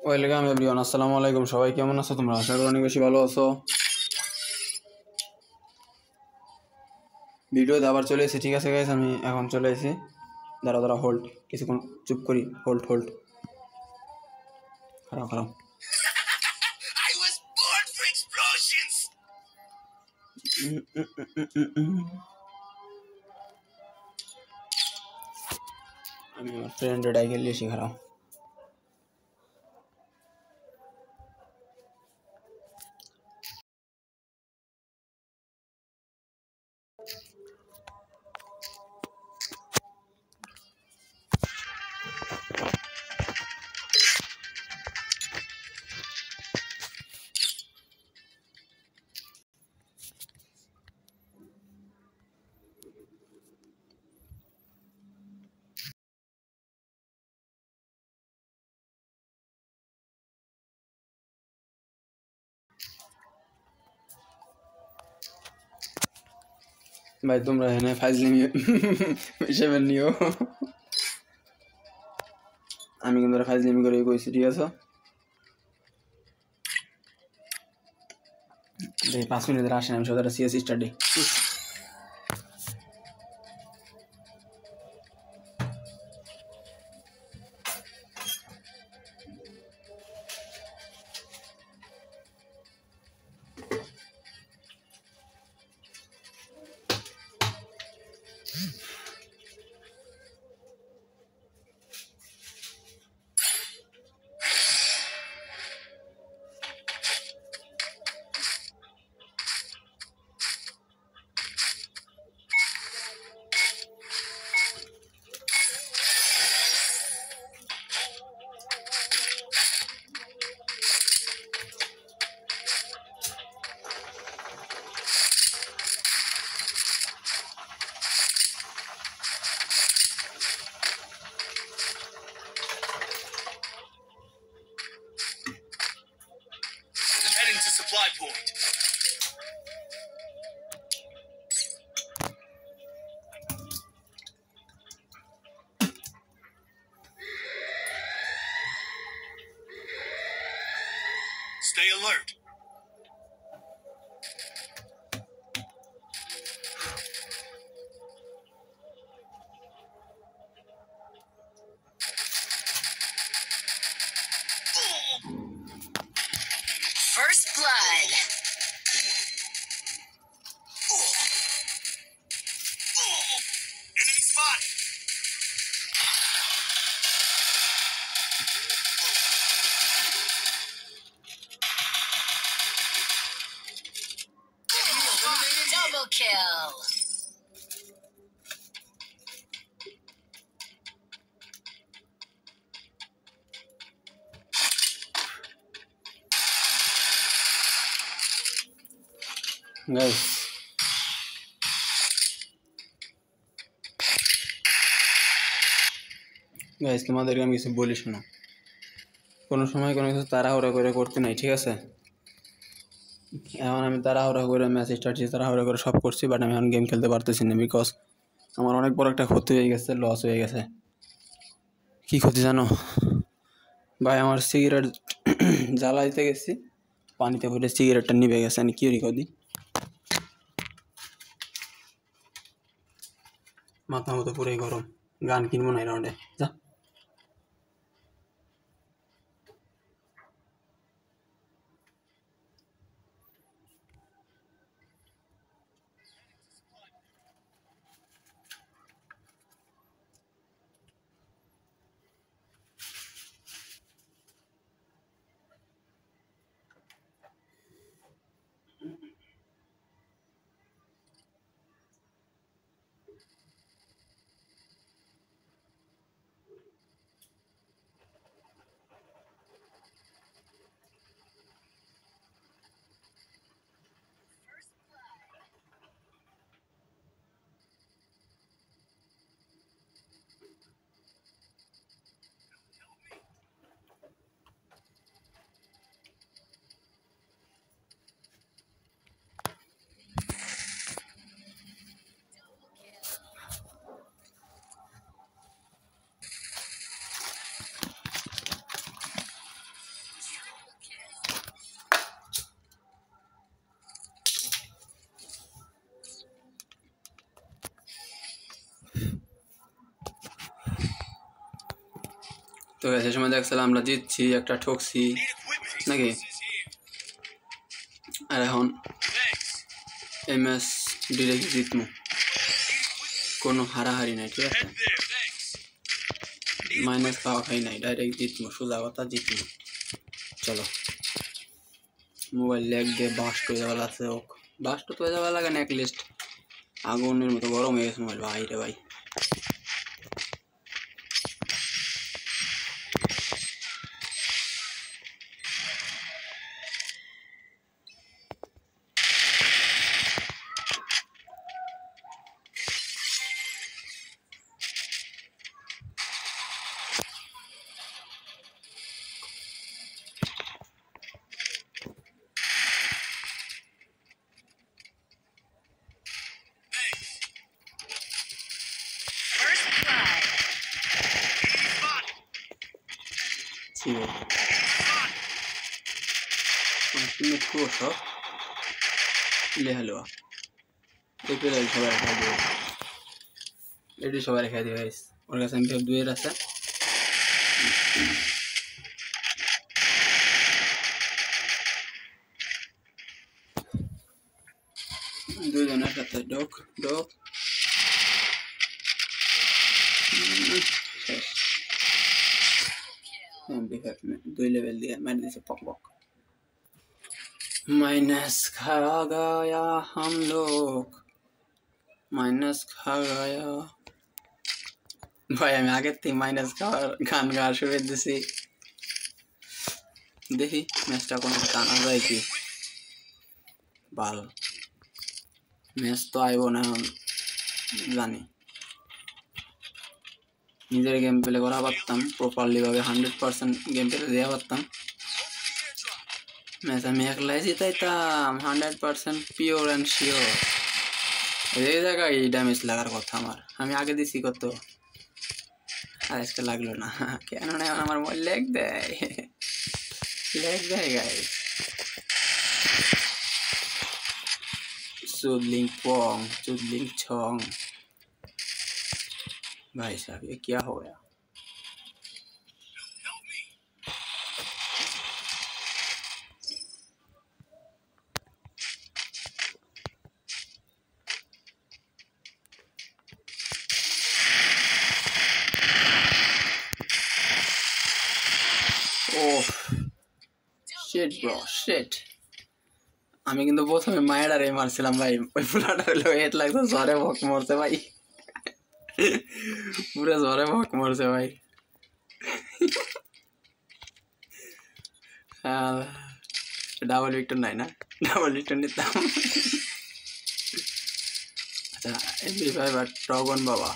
Welcome everyone, আসসালামু আলাইকুম। সবাই কেমন আছো তোমরা? আশা করি অনেক বেশি ভালো আছো। ভিডিওতে আবার চলে এসেছি, ঠিক আছে গাইস? আমি এখন চলে এসেছি। দাঁড়া হোল্ড, কিছুক্ষণ চুপ করি। হোল্ড হোল্ড, খারাপ খারাপ। আমি আমার ফ্রেন্ডের ডাইকে লিয়েছি, খারাপ। ভাই তোমরা এখানে ফাইজলিমি হিসেবে নিও। আমি কিন্তু ফাইজলিমি করে কইছি, ঠিক আছে? 5 মিনিট আসেন, আমি সদারা CS study. Heading to supply point. Stay alert. First blood. Enemy spotted. Double kill. Guys guys তোমাদেরকে আমি কিছু বলি, শোনো। কোনো সময় কোনো কিছু তাড়াহুড়া করে করতে নাই, ঠিক আছে? এখন আমি তাড়াহুড়া করে ম্যাচ স্টার্ট তাড়াহুড়া করে সব করছি, বাট আমি এখন গেম খেলতে পারতেছি না, বিকজ আমার অনেক বড় একটা ক্ষতি হয়ে গেছে, লস হয়ে গেছে। কী ক্ষতি জানো ভাই? আমার সিগারেট জ্বালাইতে গেছি, পানিতে ভরে সিগারেটটা নিভে গেছে। আমি কি করি? মাথা মতো পুরাই গরম। গান কিনবো না রাউন্ডে, যা। তো সে সময় দেখছিলাম আমরা জিতছি, একটা ঠকছি Need equipment. নাকি, আর এখন Thanks. এই ম্যাচ ডিরেক্ট জিতমু, কোনো হারাহারি নাই, ঠিক আছে, Head there. Thanks. মাইনাস খাওয়া খাই নাই, ডাইরেক্ট জিতমু, সোজা কথা জিতমু। চলো, মোবাইল লেগ দিয়ে বাস্ট হয়ে যাওয়া লাগছে, হোক বাস্ট তো হয়ে যাওয়া লাগে না, লিস্ট আগুনের মতো গরম হয়ে গেছে মোবাইল, ভাই রে ভাই। First blood. ছি ভাই, তুমি খুশো লে হ্যালো, এই পেলে সবাই খাই দেবে, এটি সবাই খাই দেবে, ওর কাছে আমি দুয়ের আছে। দুইজনের সাথে ডোক ডোক শেষ, দুই লেভেল দিয়ে মার দিছে পক পক। माइनस खा गया हम लोग, माइनस खा गया ভাই। আমি আগের থেকে মাইনাস খাওয়ার গান গাওয়া শুরু করে দিছি, দেখি ম্যাচটা কোনো টানা যায় কি, ভালো ম্যাচ তো আইব না এখন জানি। নিজের গেম প্লে করা পারতাম প্রপারলি ভাবে, 100% গেম প্লে দেওয়া পারতাম, ম্যাচ আমি একলাই জিতাইতাম 100% পিওর অ্যান্ড শিওর। এই জায়গায় এই ড্যামেজ লাগার কথা আমার, আমি আগে দিছি কত, আর আজকে লাগলো না কেন না, আমার মোবাইল লেগ দেয়, লেগ দেয় গাইস। चुदलिंग पोंग चुदलिंग छोंग, भाई साहब ये क्या हो गया। Help me. Oh shit bro shit, আমি কিন্তু প্রথমে মায়েরারে মারছিলাম ভাই, ওই ফুলাটা হলো হেড লাগতো, ঝড়ে ভক মরছে ভাই, পুরো ঝড়ে ভক মরছে ভাই। ডাবল ভিক্টর নাই না, ডাবল ভিক্টর নিতাম। আচ্ছা MP5 আর টগন বাবা,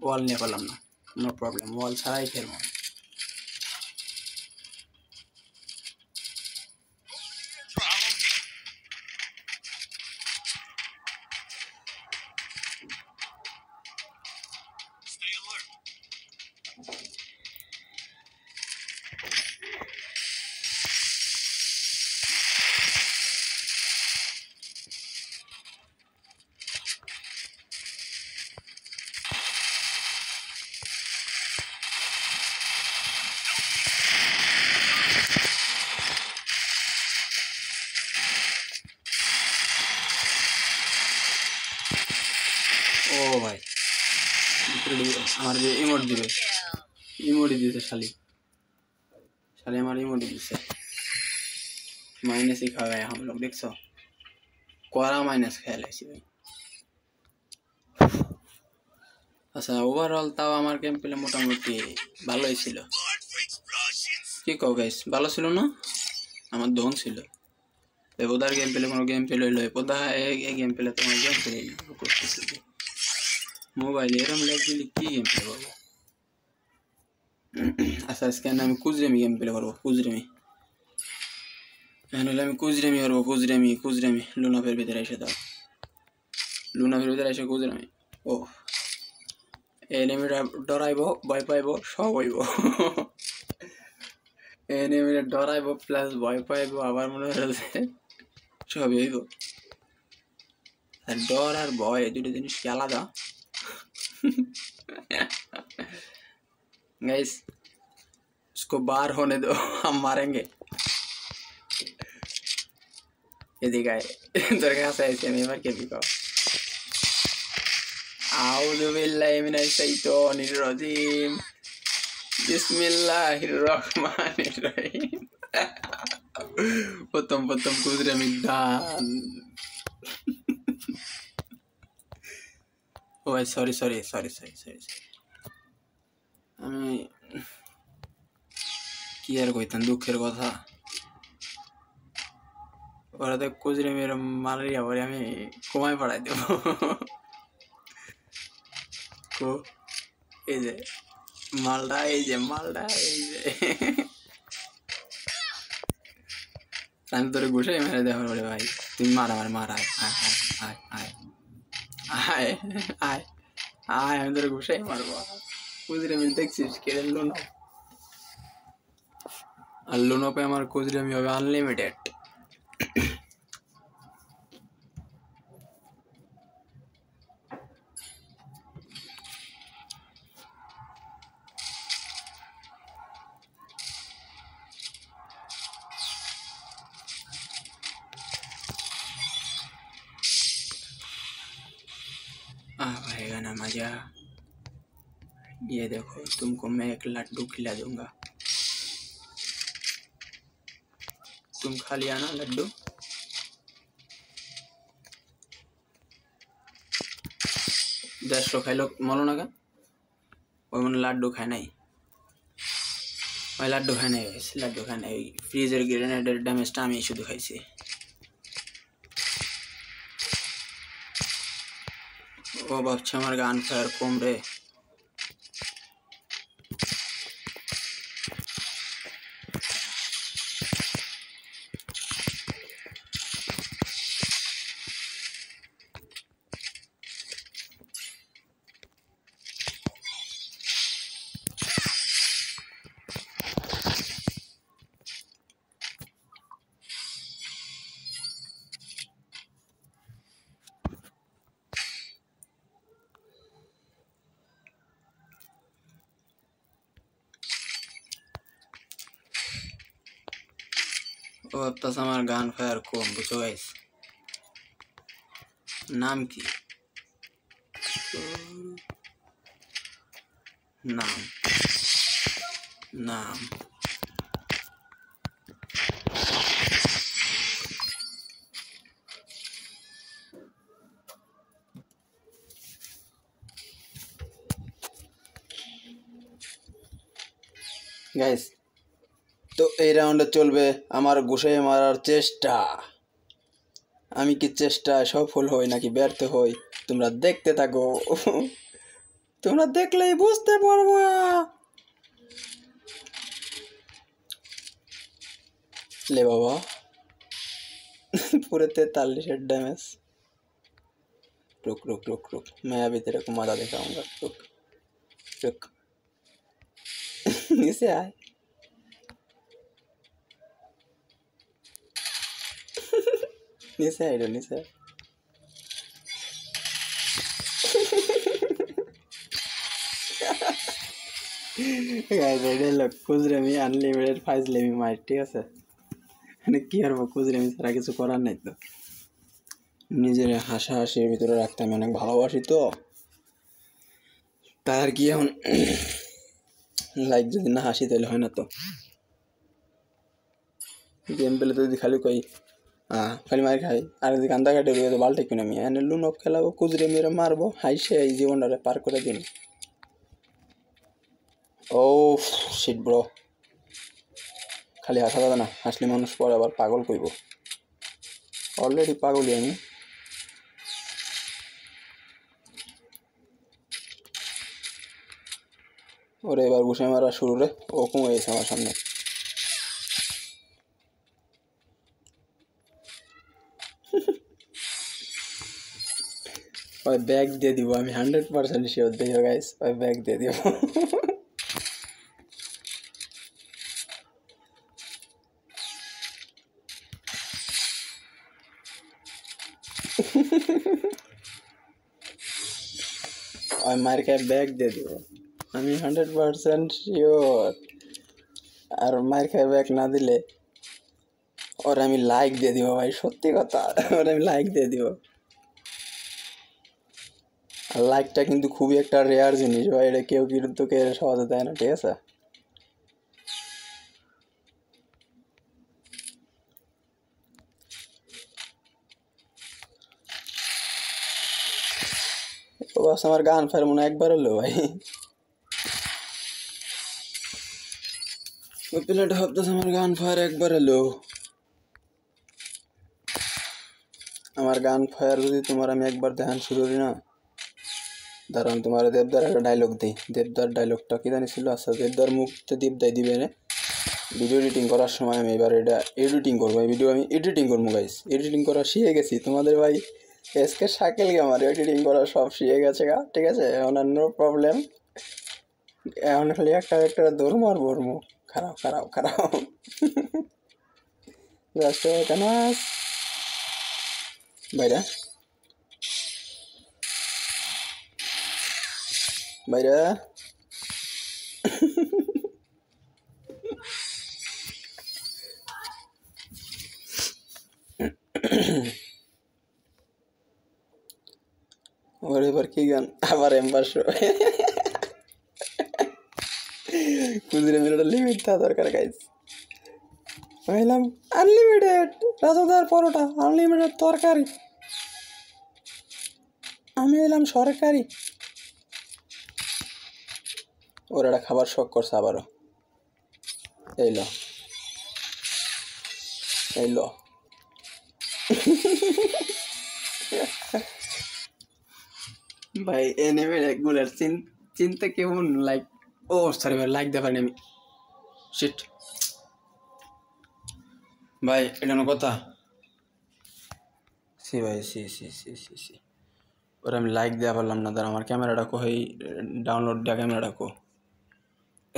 ওয়াল নিয়ে পেলাম না, নো প্রবলেম, ওয়াল ছাড়াই খেলবো। Follow me. Stay alert. ও ভাই আমার যে ইমোট দিবে, Kill. ইমোটি দিয়েছে শালি, শালি আমার ইমোটি দিচ্ছে, মাইনাসই খাওয়া हम लोग দেখছো, কড়া মাইনাস খেয়ে লাইছি ভাই। আচ্ছা ওভারঅল তাও আমার গেম প্লে মোটামুটি ভালোই ছিল, Guard for explosions. কি কও গাইস, ভালো ছিল না, আমার দোন ছিল। এবোদার গেম প্লে কোনো গেম প্লে হইলো, এবোদা এই গেম প্লে তোমার গেম প্লে করতেছি, মোবাইল এরম লাগলে কি গেম প্লে করবো। আচ্ছা আজকে আমি কুজরেমি গেম প্লে করবো, কুজরেমি, এখন হলে আমি কুজরেমি করবো, কুজরেমি কুজরেমি, লুনাফের ভিতরে এসে দাও, লুনাফের ভিতরে এসে কুজরেমি। ও এনিমিটা ডরাইবো, ভয় পাইবো, সব হইব, এনিমিটা ডরাইবো প্লাস ভয় পাইবো, আবার মনে হচ্ছে সবই হইব। আর ডর আর ভয় দুটো জিনিস কি আলাদা গাইস, इसको बाहर होने दो हम मारेंगे ये दिखाए तेरे से ऐसे नहीं मार के दिखाओ आऊज़ु बिल्लाहि मिनश शैतानिर रजीम बिस्मिल्लाहिर रहमानिर रहीम প্রথম কুদরে আমি ডান ও ভাই সরি আমি কি আর কইতাম দুঃখের কথা ওরা তো কুজরে মেরে মালারিয়া পরে আমি কমায় পড়াই দেব কো এই যে মালটা এই যে আমি তোরে ঘুষে মেরে দেওয়া বলে ভাই তুমি মার আয় আমি তোরে ঘুষে মারবো কুজরে আমি দেখছিস কেড়ে লোনো আর লোনো পে আমার কুজরে আমি হবে আনলিমিটেড आएगा ना मजा ये देखो तुमको मैं एक लड्डू खिला दूंगा तुम खा लिया ना लड्डू देशो खाइलो मलो ना का वो मन लड्डू खाए नहीं लड्डू खाए नहीं फ्रीजर ग्रेनेडर डैमेज टा আমি শুধু খাইছি ও ভাবছে আমার গান ফায়ার কম রে ও ভাবতেছে আমার গান ফায়ার কম বুঝছো গাইস নাম কি নাম গাইস তো এই রাউন্ডে চলবে আমার ঘুষে মারার চেষ্টা আমি কি চেষ্টা সফল হই নাকি ব্যর্থ হই তোমরা দেখতে থাকো তোমরা দেখলেই বুঝতে পারবা ले बाबा पूरे 43 डैमेज रुक मैं अभी तेरे को मजा दिखाऊंगा रुक नीचे आए नीचे आए খুচরে আমি আনলিমিটেড ফাইজলেমি মার ঠিক আছে মানে কি আর খুচরে আমি ছাড়া কিছু করার নাই তো নিজের হাসাহাসির ভিতরে রাখতে আমি অনেক ভালোবাসি তো তার কি এখন লাইক যদি না হাসি তাহলে হয় না তো গেম পেলে তো যদি খালি কই খালি মার খাই আর যদি কান্দা কাটে রয়ে তো বালটা কিনে আমি এনে লুন অফ খেলাবো খুচরে মেরে মারবো হাইসে এই জীবনটারে পার করে দিন ও শিট ব্রো খালি হাসা যাবে না হাসলে মানুষ পরে আবার পাগল কইব অলরেডি পাগলই আমি ওরে এবার ঘুষে মারা শুরু রে ও কমে গেছে আমার সামনে ওই ব্যাগ দিয়ে দিব আমি 100% শিওর দেখো গাইস ওই ব্যাগ দিয়ে দিব ওই মার কে ব্যাগ দিয়ে দিব আমি 100% শিওর আর মায়ের খাই ব্যাক না দিলে ওর আমি লাইক দিয়ে দিব ভাই, সত্যি কথা, ওর আমি লাইক দিয়ে দিব। আর লাইকটা কিন্তু খুবই একটা রেয়ার জিনিস ভাই, এটা কেউ কিন্তু কে সহজে দেয় না, ঠিক আছে? ও বাস আমার গান ফায়ার মনে হয় একবার হলো ভাই। ওই প্লেয়ারটা ভাবতেছে আমার গান ফায়ার একবার হলো। আমার গান ফায়ার যদি তোমার আমি একবার দেখান শুরু করি না, দাঁড়ান তোমার দেবদার একটা ডায়লগ দিই। দেবদার ডায়লগটা কি জানি ছিল? আচ্ছা, দেবদার মুখতে দেবদাই দিবে না। ভিডিও এডিটিং করার সময় আমি এবার এটা এডিটিং করবো, এই ভিডিও আমি এডিটিং করবো গাইস। এডিটিং করা শিখে গেছি, তোমাদের ভাই এসকে শাকিল আমার এডিটিং করা সব শিখে গেছে গা, ঠিক আছে? এখন আর নো প্রবলেম, এখন খালি একটা একটা দৌড় মারবো ওর মুখ। খারাপ খারাপ খারাপ। কানাস বাইরা বাইরা। ওর এবার কি গান? আবার এম্বার শো। কুদিরে মিনিটের লিমিট থাকা দরকার গাইস। আমি এলাম আনলিমিটেড রাজাদার পরোটা, আনলিমিটেড তরকারি। আমি এলাম সরকারি। ওর একটা খাবার শখ করছে আবারও। এইল এইল ভাই, এনিমে রেগুলার চিন্তা কেমন লাইক। ও সরি ভাই, লাইক দেখানি আমি, শিট ভাই, এটা কোনো কথা? সি ভাই, see see see see see ওরা আমি লাইক দেওয়া পারলাম না। তার আমার ক্যামেরাটা কো, এই ডাউনলোড দেওয়া ক্যামেরাটা কো।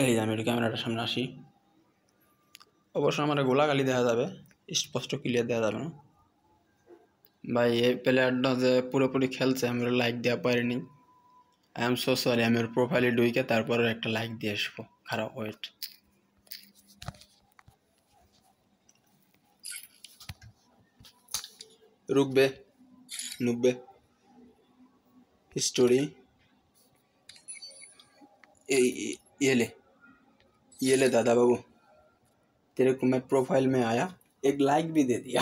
এই যে আমি একটু ক্যামেরাটার সামনে আসি। অবশ্য আমার গোলাগালি দেখা যাবে, স্পষ্ট ক্লিয়ার দেওয়া যাবে না ভাই। এই প্লেয়ারটা যে পুরোপুরি খেলছে, আমি ওর লাইক দেওয়া পারিনি। I am so sorry. আমি ওর প্রোফাইলে ঢুকে তারপর একটা লাইক দিয়ে আসবো। খারাপ, ওয়েট। रुकबे नुब्बे स्टोरी। ये ले दादा बाबू, तेरे को मैं प्रोफाइल में आया, एक लाइक भी दे दिया।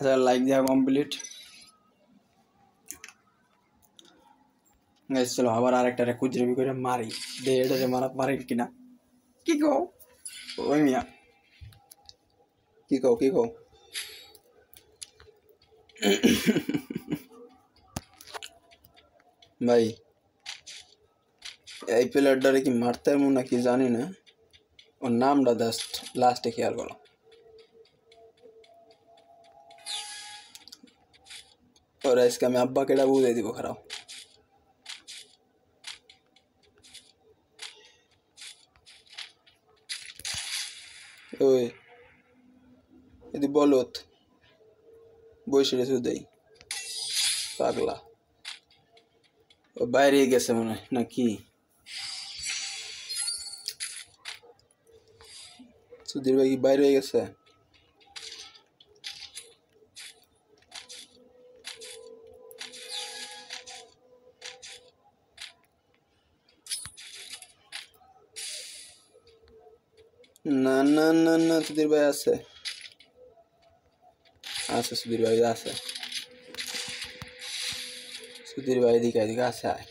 अच्छा, लाइक दिया कम्प्लीट गाइस। चलो আবার আরেকটারে কুজরেমি করে মারি, দে এটারে মারি কিনা। কি কও ওই মিয়া? কি কও কি কও? ভাই এই প্লেয়ারটারে কি মারতে পারবো নাকি জানি না। ওর নামটা জাস্ট লাস্টে খেয়াল করো। और इसका मैं अब्बा केड़ा वो दे দিব খারাপ। ওই এদি বলত বসে রেছে দেই পাগলা। ও বাইরে গেছে মনে হয় নাকি? সুধীর ভাই কি বাইরে হয়ে গেছে? না না না না, সুধীর ভাই আছে আছে, সুধীর ভাই আছে, সুধীর ভাই এদিকে এদিকে আছে। আয়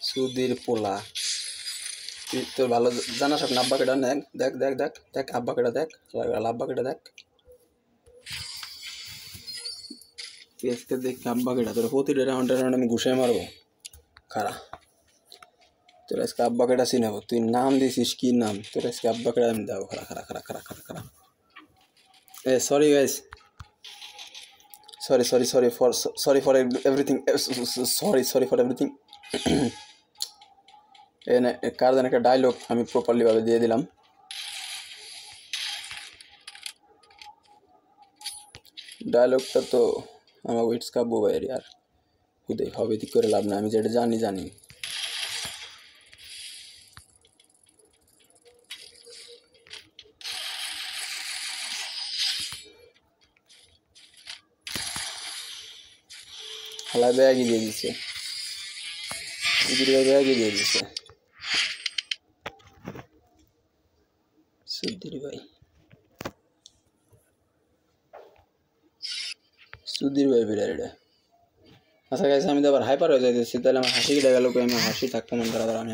সুধীর পোলা, তুই তোর ভালো জানাস আপনি আব্বা কেটা দেখ দেখ দেখ দেখ দেখ আব্বা কেটা দেখ, আব্বা কেটা দেখ, আজকে দেখ আব্বা কেটা। তোর প্রতিটা রাউন্ডে রাউন্ড আমি ঘুষে মারবো। খারা তোর আজকে আব্বা কেটা চিনাবো। তুই নাম দিছিস কি নাম? তোর আজকে আব্বা কেটা আমি দেবো। খারা খারা খারা খারা খারা খারা। এ sorry guys, sorry for everything, sorry for everything। কার যেন একটা ডায়লগ আমি প্রপারলি ভাবে দিয়ে দিলাম। ডায়লগটা তো আমার ওয়েটস কাব্য ভাইয়ের, আর খুদে হবে দিক করে লাভ না, আমি যেটা জানি। খেলা ব্যাগই দিয়ে দিছে, সুধীর ভাই ব্যাগই দিয়ে দিছে। সুধীর ভাই বিড়াল এটা। আচ্ছা গাইস, আমি তো আবার হাইপার হয়ে যাইতেছি, তাহলে আমার হাসি কেটে গেল। আমি হাসি থাকতাম না, দাঁড়া আমি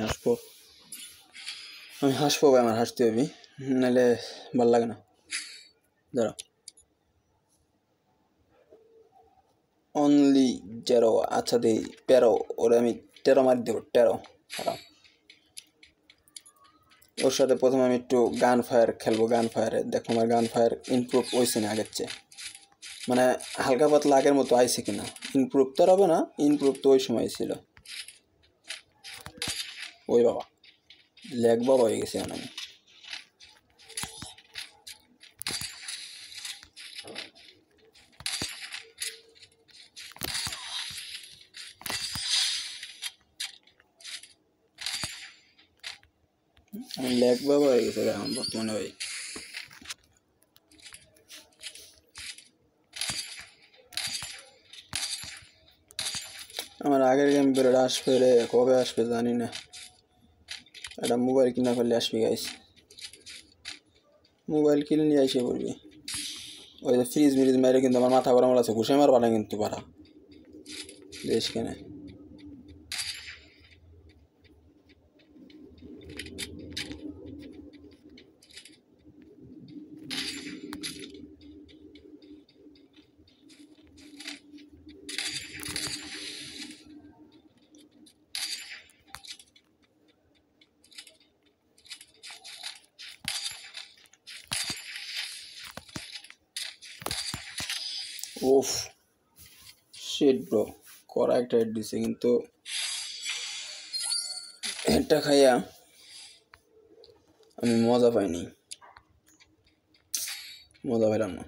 হাসবো ভাই, আমার হাসতে হবে, নাহলে ভাল লাগে না। দাঁড়া, অনলি 0। আচ্ছা দিই 13, ওরে আমি 13 মার দেবো, 13। খারাপ। ওর সাথে প্রথমে আমি একটু গান ফায়ার খেলবো। গান ফায়ারে দেখো আমার গান ফায়ার ইমপ্রুভ হয়েছে না আগের চেয়ে, মানে হালকা পাতলা আগের মতো আইছে কিনা। ইমপ্রুভ তো হবে না, ইমপ্রুভ তো ওই সময় ছিল। ওই বাবা, ল্যাগ বাবা হয়ে গেছে আমি। ল্যাগ বাবা হয়ে গেছে এখন বর্তমানে ভাই। আমার আগের গেম বেরোটা আসবে রে, কবে আসবে জানি না। একটা মোবাইল কিনা ফেললে আসবি গাইস, মোবাইল কিনে নিয়ে এসে পড়বি। ওই যে ফ্রিজ মিরিজ মেরে কিন্তু আমার মাথা গরম আছে, ঘুষে মারবা না কিন্তু পারা দেশ কেনে। ওফ শিট ব্রো, করা একটা হেড দিছে, কিন্তু হেডটা খাইয়া আমি মজা পাইনি, মজা পাইলাম না।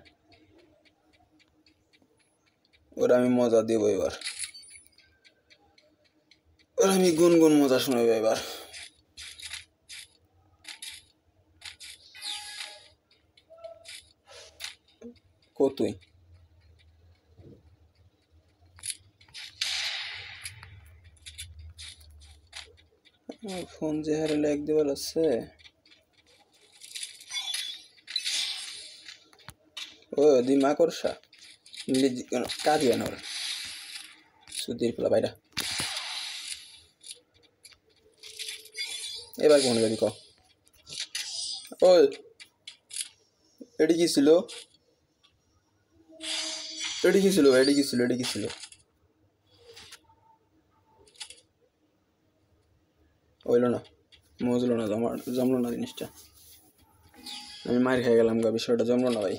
ওরা আমি মজা দেবো এবার, ওরা আমি গুনগুন মজা শোনাবো এবার। কতই ফোন যে হারে ল্যাগ দেওয়ার আছে। ও দিমা করসা কাজ হয় না ওরা। সুধীর পোলা বাইরা এবার কোন যাবি ক? ও এটি কি ছিল? এটি কি ছিল? এটি কি ছিল? এটি কি ছিল? হইল না, মজলো না, জমলো না জিনিসটা। আমি মার খেয়ে গেলাম গা, বিষয়টা জমলো না ভাই।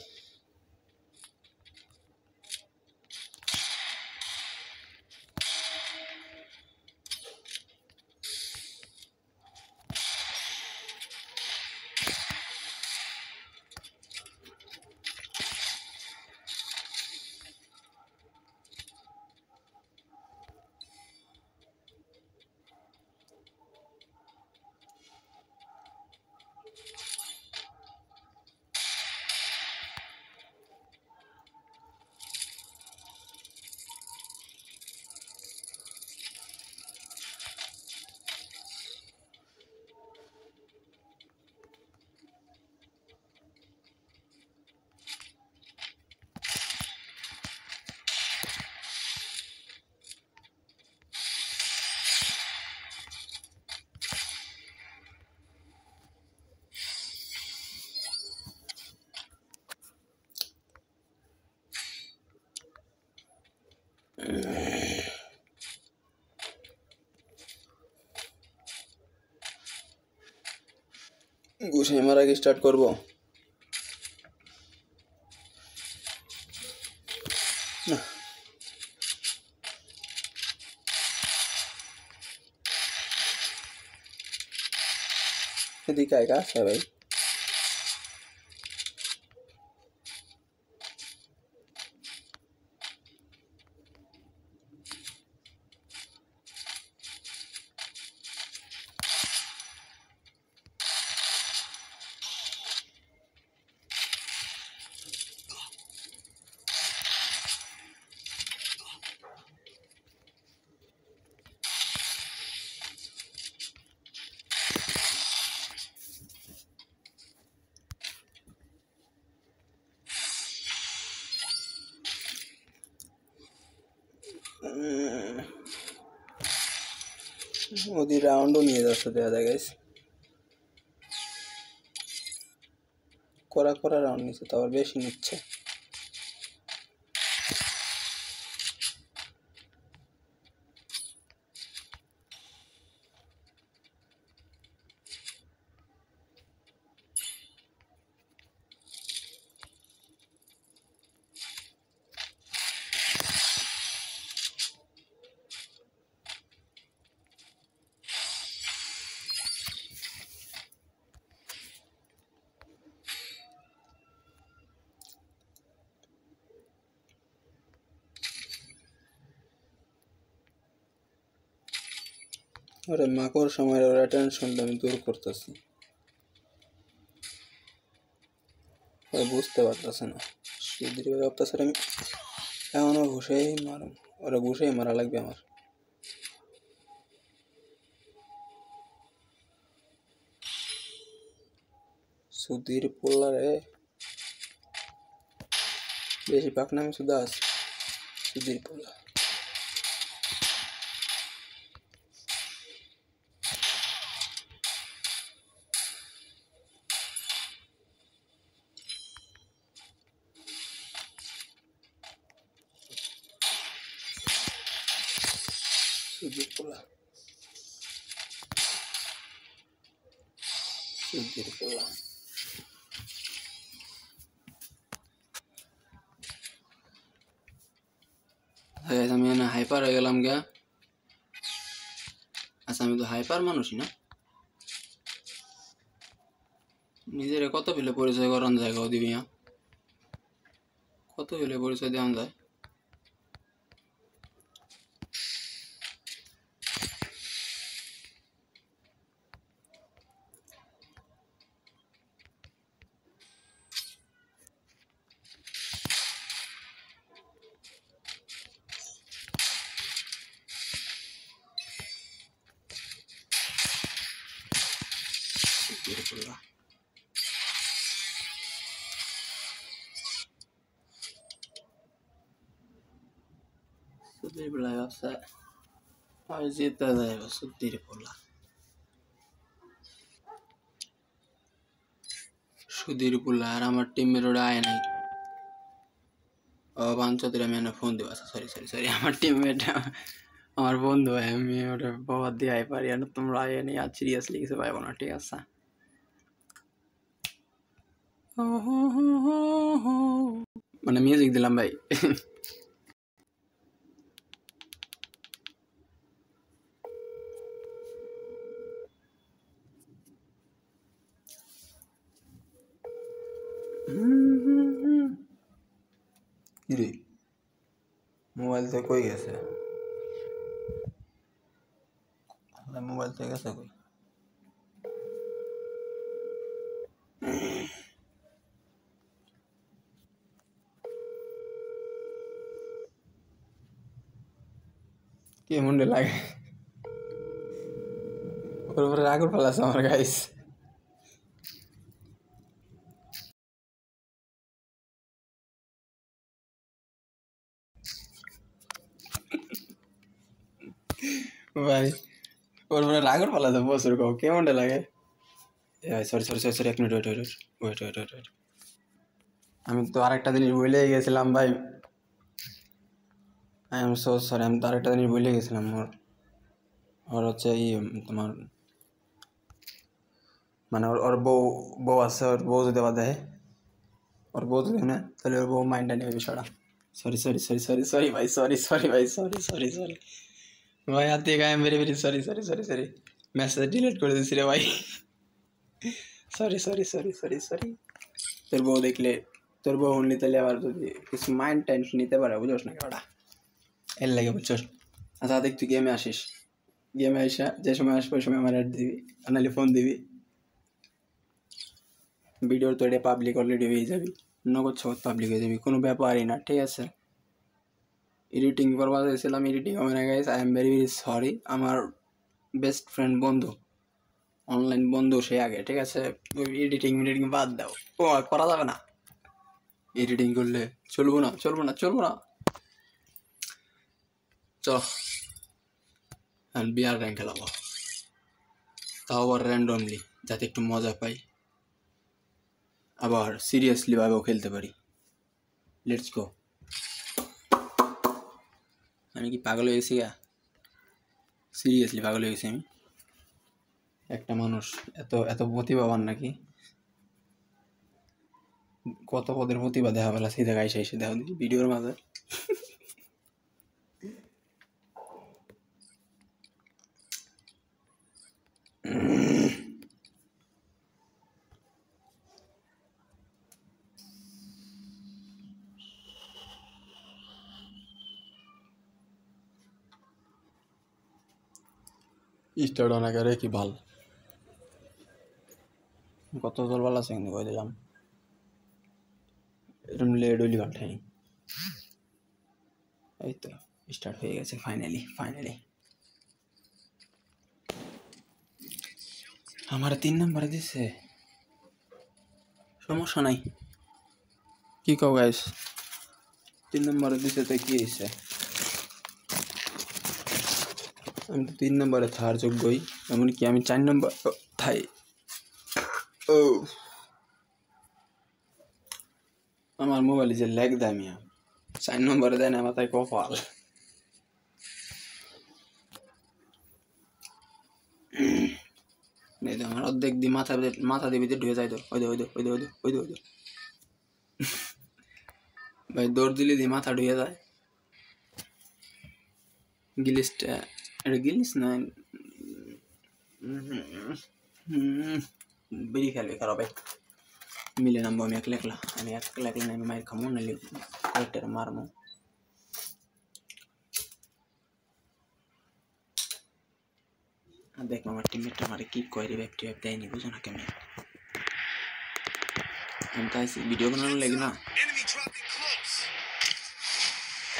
ঘুষে মারা কি স্টার্ট করবো? এদিকে আয় কাছে ভাই। ওদের রাউন্ডও নিয়ে যাচ্ছে দেখা যায় গাইস করা রাউন্ড নিচ্ছে তো আবার বেশি নিচ্ছে ওরে মাকড় সময় ওরা টেনশনটা আমি দূর করতেছি ওরা বুঝতে পারতেছে না সুধীর ভাবতেছে আমি এখনও ঘুষেই মারুম ওরা ঘুষেই মারা লাগবে আমার সুধীর পোল্লারে বেশি পাকনামি শুধু আছে সুধীর পোল্লা সুধীর পোল্লা সুধীর পোল্লা আমি না হাইপার হয়ে গেলাম গা আচ্ছা আমি তো হাইপার মানুষই না নিজের কত পেলে পরিচয় করান যায় গো দিবিয়া কত পেলে পরিচয় দেওয়া যায় সুধীর পোল্লা সুধীর পোল্লা আছে আর জিতে যায় সুধীর পোল্লা সুধীর পোল্লা আর আমার টিমের ওরা আয় নাই ও বাঞ্চদের আমি এনে ফোন দেবো সরি আমার টিমমেট আমার বন্ধু আমি ওটা বাবা দিয়ে আয় পারি আর তোমরা আয় নেই আর সিরিয়াসলি কিছু পাইবো না ঠিক আছে মানে মিউজিক দিলাম ভাই কিরে মোবাইল থেকে কই গেছে মোবাইল থেকে গেছে কই কি মুন্ডে লাগে ওর উপরে রাগুর ফেলাছে আমার গাইস ভাই ওর উপরে রাগুর ফেলাছে বছর কও কেমনটা লাগে সরি এক মিনিট ওয়েট আমি তো আরেকটা জিনিস ভুলে গেছিলাম ভাই আই এম সো সরি আমি তো আরেকটা জিনিস ভুলে গেছিলাম ওর হচ্ছে তোমার মানে ওর বউ আছে ওর বউ যদি আবার দেয় ওর বউ যদি না তাহলে ওর বউ মাইন্ডটা নেবে বিষয়টা সরি ভাই সরি ভাই আর থেকে I am very sorry message delete করে দিয়েছি রে ভাই সরি তোর বউ দেখলে তোর বউ উনলি তাহলে আবার যদি কিছু মাইন্ড টেনশন নিতে পারে বুঝোস না ওটা এর লাগে বুঝছোস আচ্ছা দেখ তুই গেমে আসিস গেমে আসা যে সময় আসবো ওই সময় আমার অ্যাড দিবি আর নাহলে ফোন দিবি ভিডিওর তো এটা পাবলিক অলরেডি হয়ে যাবি নগদ সগদ পাবলিক হয়ে যাবি কোনো ব্যাপারই না ঠিক আছে এডিটিং করবা চাইছিলাম এডিটিং হবে না guys I am very sorry আমার বেস্ট ফ্রেন্ড বন্ধু অনলাইন বন্ধু সে আগে ঠিক আছে ওই এডিটিং বাদ দাও ও করা যাবে না এডিটিং করলে চলবো না চল বিয়ার র্যাঙ্ক খেলাবো তাও আবার র্যান্ডমলি, যাতে একটু মজা পাই, আবার সিরিয়াসলি ভাবেও খেলতে পারি। Let's go. আমি কি পাগল হয়ে গেছি গা? সিরিয়াসলি পাগল হয়ে গেছি আমি। একটা মানুষ এত এত প্রতিভাবান নাকি? কত পদের প্রতিভা দেখা পেলা সেই জায়গায় এসে দেখা ভিডিওর মাঝে। স্টার্ট অনেক আরে কি ভাল, কত জল ভালো আছে কিন্তু কই দিলাম এরকম লেট হইলি পাল্টাইনি। এই তো স্টার্ট হয়ে গেছে ফাইনালি ফাইনালি। আমার 3 নম্বরে দিছে, সমস্যা নাই। কি কও গাইস? 3 নম্বরে দিছে তো কি হয়েছে? আমি তো 3 নম্বরে থাকার যোগ্যই, এমনকি আমি 4 নম্বর থাই। ও আমার মোবাইলে যে ল্যাগ দেয় মিয়া, 4 নম্বরে দেয় না, আমার তাই কপাল। এই তো আমার অর্ধেক দিয়ে মাথা দিয়ে ভিতরে ঢুকে যায় তো, ওই দে ওই দে ওই দে ওই দে ওই দে ওই দে। ভাই দৌড় দিলে দিয়ে মাথা ঢুকে যায়। গিলিসটা, এটা গিলিস না, বেরিয়ে খেলবে খারাপ ভাই। মিলে নামবো আমি একলা একলা, আমি একলা একলা আমি মায়ের খামো নাহলে কয়েকটার মারমো। দেখো আমার টিমমেটটা আমার কি কয় রে, ব্যাপ টিপ দেয়নি, বুঝো না কেমন। আমি তাই ভিডিও বানানো লাগে না, Enemy dropping close.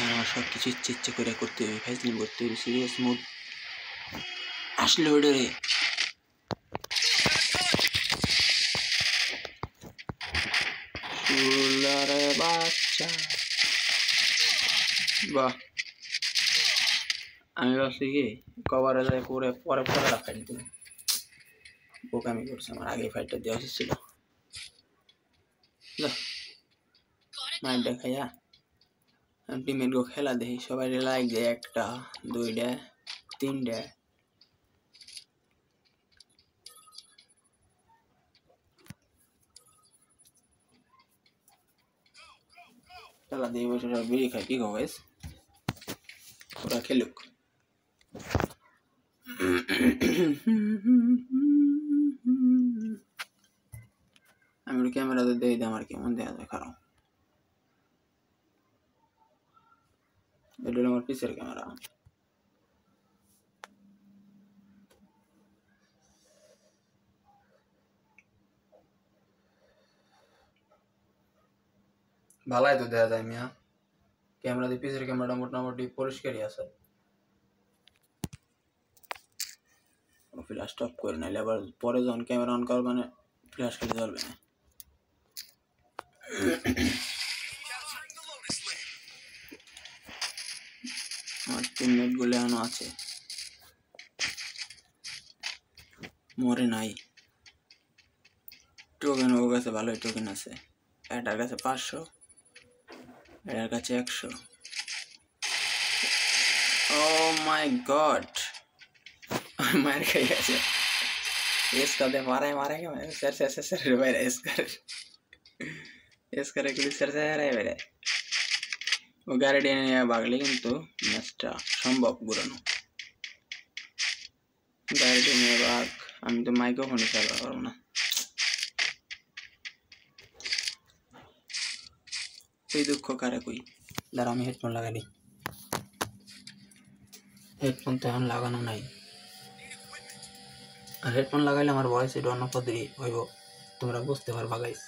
আমার সব কিছু ইচ্ছে ইচ্ছে করে করতে হবে, ফেসলিম করতে হবে, সিরিয়াস মুড আসলে ওটা রে। ফুলারে বাচ্চা, বাহ। আমি ভাবছি কি কভারে যায় পরে পরে পরে রাখাই দিতে, বোকামি করছে, আমার আগে ফাইটটা দেওয়া উচিত ছিল। মাইট দেখাইয়া টিমের গো খেলা দেখি, সবাই লাইক দেয় 1টা 2টা 3টা। খেলা দিয়ে বসে সব বিড়ি খাই, কি গো গাইস? ওরা খেলুক। আমি ক্যামেরাতে দেখি আমার কেমন দেখা যায়, খারাপ। এটা হলো আমার পিসের ক্যামেরা। ভালাই তো দেখা যায় মিয়া, ক্যামেরা দিয়ে পিসের ক্যামেরাটা মোটামুটি পরিষ্কারই আছে। ফ্ল্যাশ স্টপ করে নাইলে আবার পরে যখন ক্যামেরা অন করবে না ফ্ল্যাশ খেলে চলবে না। Capturing the Lotus Lane. আমার টিমমেট গুলো এখনো আছে, মরে নাই। টোকেন ওর কাছে ভালোই টোকেন আছে, এটার কাছে 500, এটার কাছে 100। ও মাই গড, মার খাই গেছে। এসকাতে মারাই মারাই স্যার স্যার স্যার স্যার বাইরে এসকার এসকারে গুলি স্যার স্যার বাইরে। ও গাড়ি নিয়ে ভাগলে কিন্তু ম্যাচটা সম্ভব ঘুরানো। গাড়ি নিয়ে ভাগ, আমি তো মাইক্রোফোনে চালাতে পারবো না। এই দুঃখ কারে কই, দাঁড়া আমি হেডফোন লাগাই। হেডফোন তো এখন লাগানো নাই, আর হেডফোন লাগাইলে আমার ভয়েস এটা অন্য পদ্ধতি হইব, তোমরা বুঝতে পারবা গাইস।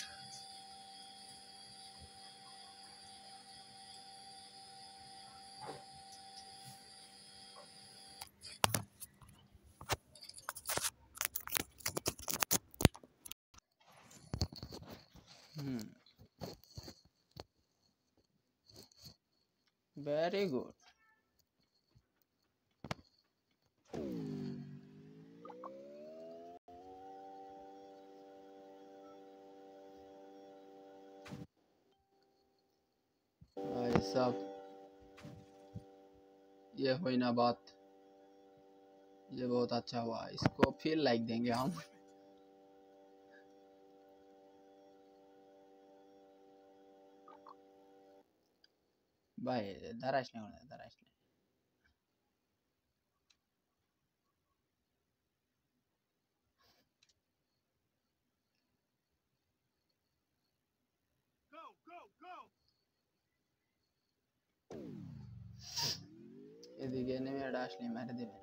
Very good. सब ये हुई ना बात, ये बहुत अच्छा हुआ, इसको फिर लाइक देंगे हम। भाई दाराश नहीं होना, दाराश नहीं। Go, go, go! এদিকে নেমে এটা আসলে মেরে দেবে।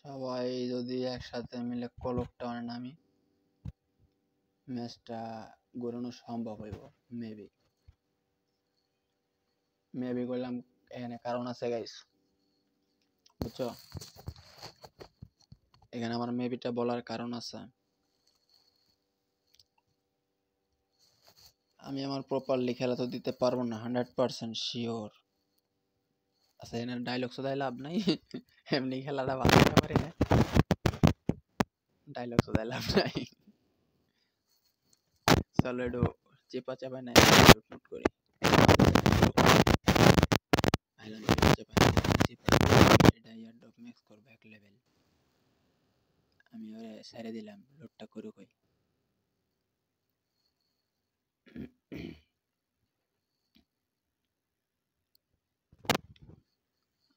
সবাই যদি একসাথে মিলে কলক টাউনে নামি, ম্যাচটা গড়ানো সম্ভব হইব। মেবি মেবি করলাম, এখানে কারণ আছে গাইস, বুঝছো? এখানে আমার মেবিটা বলার কারণ আছে। আমি আমার প্রপারলি খেলা তো দিতে পারবো না, 100% শিওর। আচ্ছা এখানে ডায়লগ শোধাই লাভ নাই, এমনি খেলাটা ভালো করতে পারি না, ডায়লগ শোধাই লাভ নাই। চলো একটু চেপা চাপা নাই শুট করি। আইলাম চেপা এটা ইয়ারড্রপ ম্যাক্স করবো 1 লেভেল। আমি ওরে ছেড়ে দিলাম, লোডটা করে কই।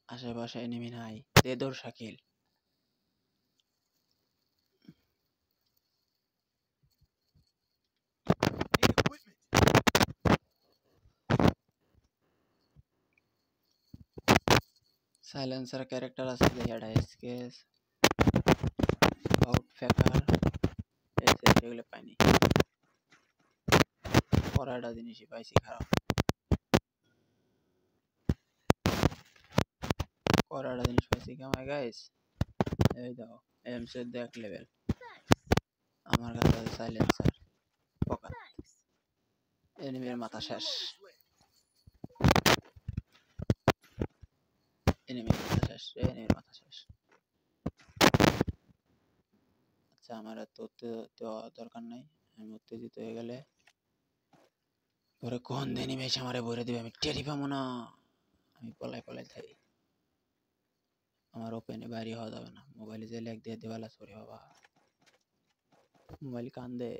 আশেপাশে এনিমি নাই, দে দৌড় Shakil. Need equipment! Silencer character আছে, এটা এসকেস আউট ফ্যাকার এগুলো পাইনি। পড়াটা জিনিসই পাইছি খারাপ, পড়াটা জিনিস পাইছি কেমন গাইস। এই দাও এমসের দেখ লেভেল, আমার কাছে আছে সাইলেন্সার পোকা। এনিমির মাথা শেষ, এনিমির মাথা শেষ, এনিমির মাথা শেষ। আচ্ছা আমার এত দেওয়া দরকার নাই, আমি উত্তেজিত হয়ে গেলে পরে কোন এনিমি এসে আমারে ভরে দিবে, আমি টেরি পাবো না। আমি পলাই পলাই থাকি, আমার ওপেনে বাইরে হওয়া যাবে না। মোবাইলে যে লেগ দিয়ে দেওয়ালা সরি বাবা, মোবাইল কান্দে।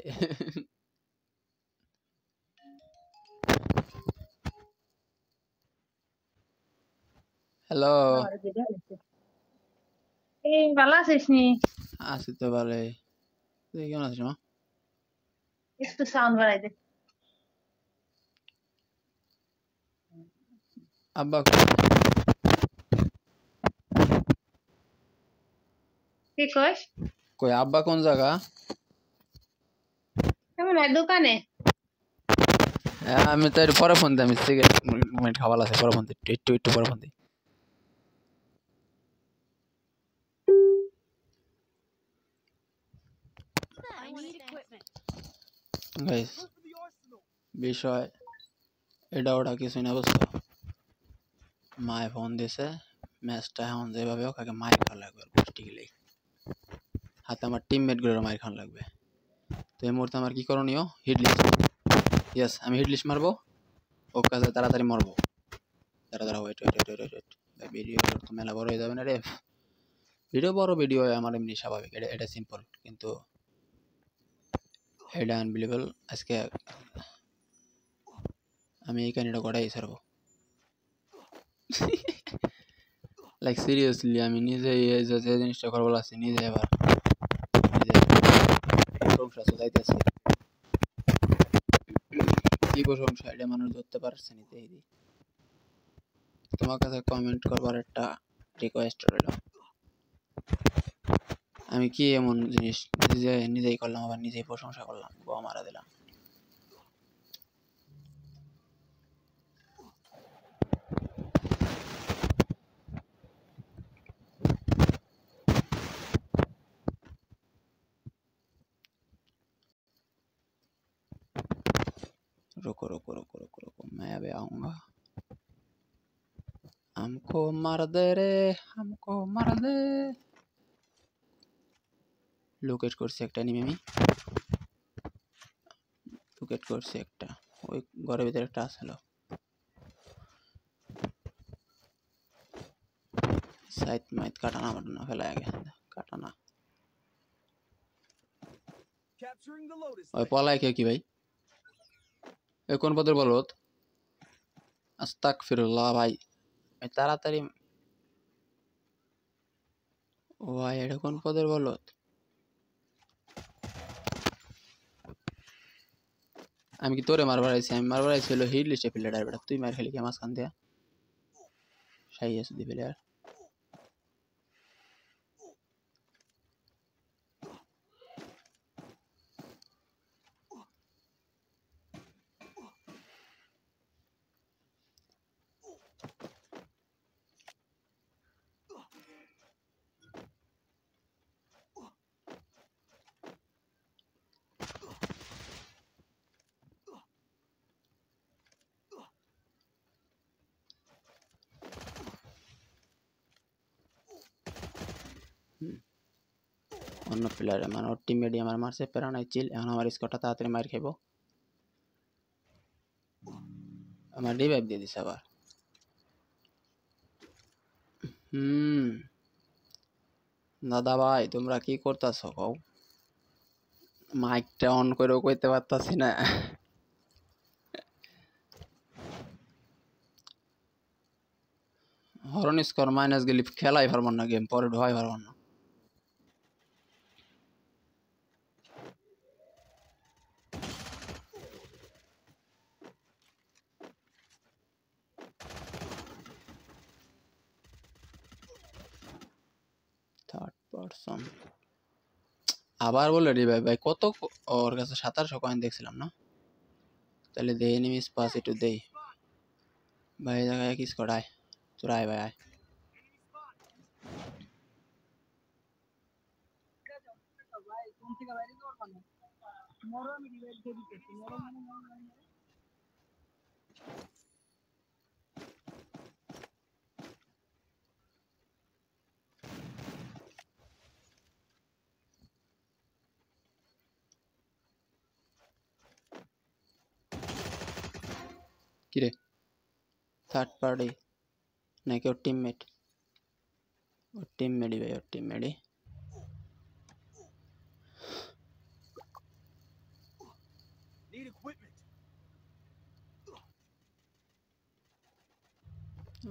হ্যালো, এই ভালো আছিস নি? আছি তো ভালোই, তুই কেমন আছিস মা? একটু সাউন্ড বাড়াই দে। আব্বা কি কইস? কই, আব্বা কোন জায়গা? কেমন হয় দোকানে? আমি তো একটু পরে ফোন দিই, আমি সিগারেট মিনিট খাওয়া আছে, পরে ফোন দিই, একটু পরে ফোন দিই। I need equipment. Guys Go for the arsenal! বিষয় এটা ওটা কিছুই না, বুঝছো? মায়ে ফোন দিছে, ম্যাচটা এখন যেভাবে হোক আগে মায়ের খাওয়া লাগবে, গোষ্ঠী গেলেই হাতে আমার টিমমেট গুলোর মায়ের খাওয়া লাগবে। তো এই মুহূর্তে আমার কি করণীয়? হিটলিস্ট। ইয়েস, আমি হিটলিস্ট মারবো, ও কাজে তাড়াতাড়ি মরবো। তাড়াতাড়ি wait wait wait wait wait, video তো মেলা বড় হয়ে যাবে না রে। ভিডিও বড় ভিডিও হয় আমার এমনি স্বাভাবিক, এটা সিম্পল, কিন্তু এটা আনবিলিভেবল। আজকে আমি এই কাহিনীটা করাই ছাড়বো। লাইক সিরিয়াসলি আমি নিজে এই যে জিনিসটা করবো লাগছে, নিজে এবার নিজে প্রশংসা চলাইতেছি। কি প্রশংসা, এটা মানুষ ধরতে পারছে নিতে। তোমার কাছে কমেন্ট করবার একটা রিকোয়েস্ট রইল। আমি কি এমন জিনিস নিজেই করলাম, আবার নিজেই প্রশংসা করলাম, বোমা মারা দিলাম। रुको रुको रुको रुको रुको मैं अभी आऊंगा हमको मार दे रे हमको मार दे লোকেট করছে একটা এনিমি আমি লোকেট করছে একটা ওই ঘরের ভিতরে একটা আসলো সাইড মাইট কাটানা মাটানা ফেলায় গেছে কাটানা Capturing the Lotus ওই Lake. পলায় কে কি ভাই এ কোন পদের বলত আস্তাগফিরুল্লাহ ভাই এই তাড়াতাড়ি ও ভাই এটা কোন পদের বলত আমি কি তোরে মারবার আইছি আমি মারবার আইছি হলো হিট লিস্টে প্লেয়ার বেটা তুই মার খেলি কি মাঝখান দিয়া সাই আছে দি প্লেয়ার অন্য প্লেয়ার মানে ওর টিমমেট আমার মারছে প্যারা নাই চিল এখন আমার স্কোরটা তাড়াতাড়ি মার খাইব আমার রিভাইভ দিয়ে দিছে আবার দাদা ভাই তোমরা কি করতেছো কও মাইকটা অন করেও কইতে পারতাছি না হরন স্কোর মাইনাস গেলি খেলাই পারব না গেম পরে ঢোয়াই পারব না থার্ড পারসন আবার বলে রে ভাই ভাই কত ওর কাছে 1700 কয়েন দেখছিলাম না তাহলে দে এনিমি স্পাস একটু দেই ভাই জায়গায় কি স্কোর আয় তোরা আয় ভাই আয় কিরে থার্ড পার্টি নাকি ওর টিমমেটই ভাই ওর টিমমেটই Need equipment.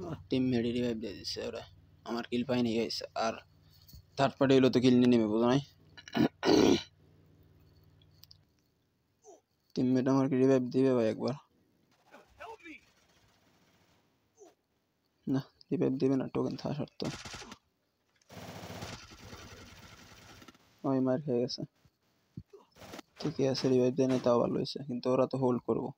ওর টিমমেটই রিভাইভ দিয়ে দিচ্ছে ওরা আমার কিল পাইনি গেছে আর থার্ড পার্টি হলো তো কিল নিয়ে নেবে বুঝো নাই টিমমেট আমাকে রিভাইভ দিবে ভাই একবার Help me. না রিভাইভ দিবে না টোকেন থাকা সত্ত্বেও ওই মার খেয়ে গেছে ঠিকই আছে রিভাইভ দেয় না তাও ভালো হয়েছে কিন্তু ওরা তো হোল্ড করবো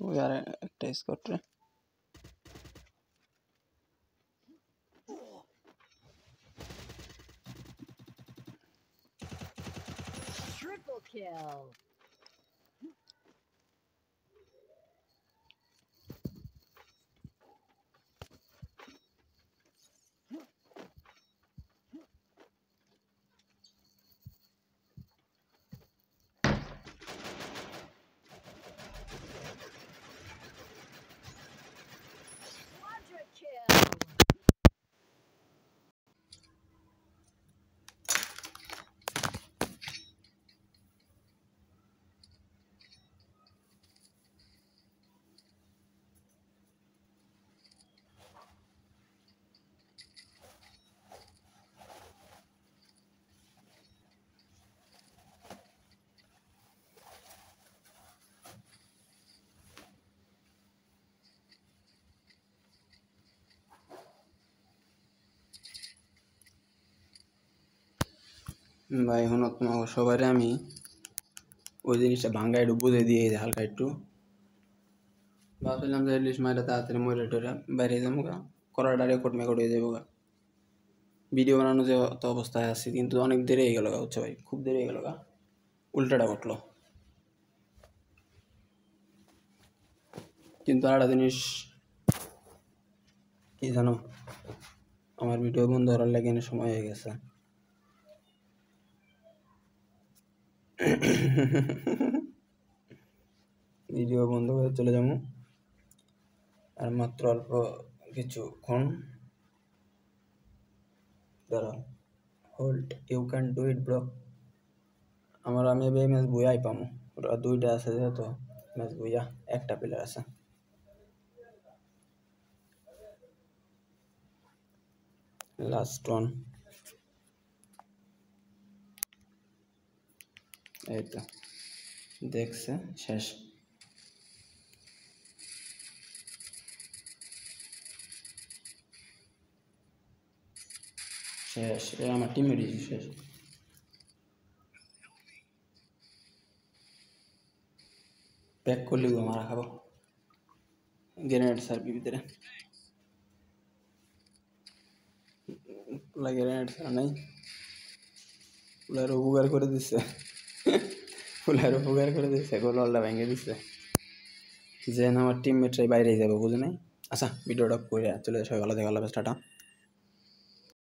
ওই আর একটা স্কট রে Triple kill. Quadra kill. ভাই এখন তোমাকে সবারে আমি ওই জিনিসটা ভাঙ্গা একটু বুঝে দিয়ে দিই হালকা একটু ভাবছিলাম যে ইলিশ মাইরা তাড়াতাড়ি মরে টরে বাইরে যাবো গা করাটা রেকর্ড মেকর্ড হয়ে যাবো গা ভিডিও বানানো যে অত অবস্থায় আছি কিন্তু অনেক দেরি হয়ে গেল গা হচ্ছে ভাই খুব দেরি হয়ে গেল গা উল্টাটা ঘটলো কিন্তু আর একটা জিনিস কি জানো আমার ভিডিও বন্ধ করার লাগে সময় হয়ে গেছে ভিডিও বন্ধ করে চলে যাবো আর মাত্র অল্প কিছুক্ষণ দাঁড়াও hold you can do it bro আমার আমি এবার ম্যাচ বইয়াই পামো ওরা দুইটা আছে যেহেতু ম্যাচ বইয়া একটা প্লেয়ার আছে লাস্ট ওয়ান এই তো দেখছে শেষ শেষ আমার টিমেরই শেষ প্যাক করলে মারা খাবো গ্রেনেড স্যার ভিতরে গ্রেনেড স্যার নাই ফুলার উপকার করে দিচ্ছে ফুলার উপকার করে দিচ্ছে গোলটা ভেঙে দিচ্ছে যে আমার টিমমেটরাই বাইরে যাবে বুঝে নাই আচ্ছা ভিডিওটা করে চলে সবাই ভালো থেকে ভালো টাটা